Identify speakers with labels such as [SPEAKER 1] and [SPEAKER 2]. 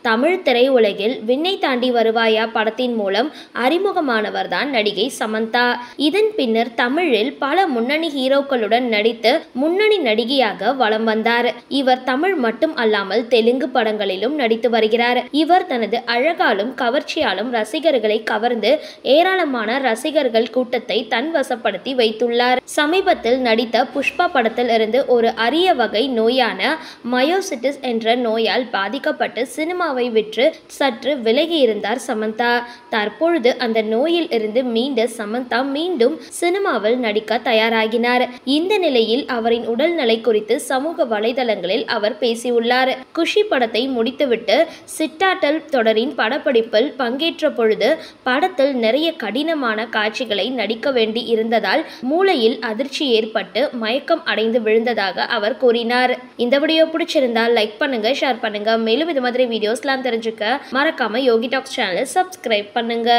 [SPEAKER 1] தமிழ் திரையுலகில் விண்ணை தாண்டி வருவாயா படத்தின் மூலம் அறிமுகமானவர் தான் நடிகை சமந்தா. இதன் பின்னர் தமிழில் பல முன்னணி ஹீரோக்களுடன் நடித்து முன்னணி நடிகையாக வலம் வந்தார். இவர் தமிழ் மட்டும் அல்லாமல் தெலுங்கு படங்களிலும் நடித்து வருகிறார். இவர் தனது அழகாலும் கவர்ச்சியாலும் ரசிகர்களை கவர்ந்து ஏராளமான ரசிகர்கள் கூட்டத்தை தன் வசப்படுத்தி வைத்துள்ளார். சமீபத்தில் நடித்த புஷ்பா படத்தில் இருந்து ஒரு அரிய வகை நோயான மயோசிட்டிஸ் என்ற நோயால் பாதிக்கப்பட்டு சினிமாவை விற்று சற்று விலகி இருந்தார் சமந்தா. தற்பொழுது அந்த நோயில் இருந்து மீண்ட சமந்தா மீண்டும் சினிமாவில் நடிக்க தயாராகினார். இந்த நிலையில் அவரின் உடல்நிலை குறித்து சமூக வலைதளங்களில் அவர் பேசியுள்ளார். குஷி படத்தை முடித்துவிட்டு சிட்டாட்டல் தொடரின் படப்பிடிப்பில் பங்கேற்ற பொழுது படத்தில் நிறைய கடினமான காட்சிகளை நடிக்க வேண்டி இருந்ததால் மூளையில் அதிர்ச்சி ஏற்பட்டு மயக்கம் அடைந்து விழுந்ததாக அவர் கூறினார். இந்த வீடியோ பிடிச்சிருந்தால் லைக் பண்ணுங்க, ஷேர் பண்ணுங்க. மேலும் இது மாதிரி வீடியோஸ்லாம் தெரிஞ்சுக்க மறக்காம யோகி டாக்ஸ் சேனலை சப்ஸ்கிரைப் பண்ணுங்க.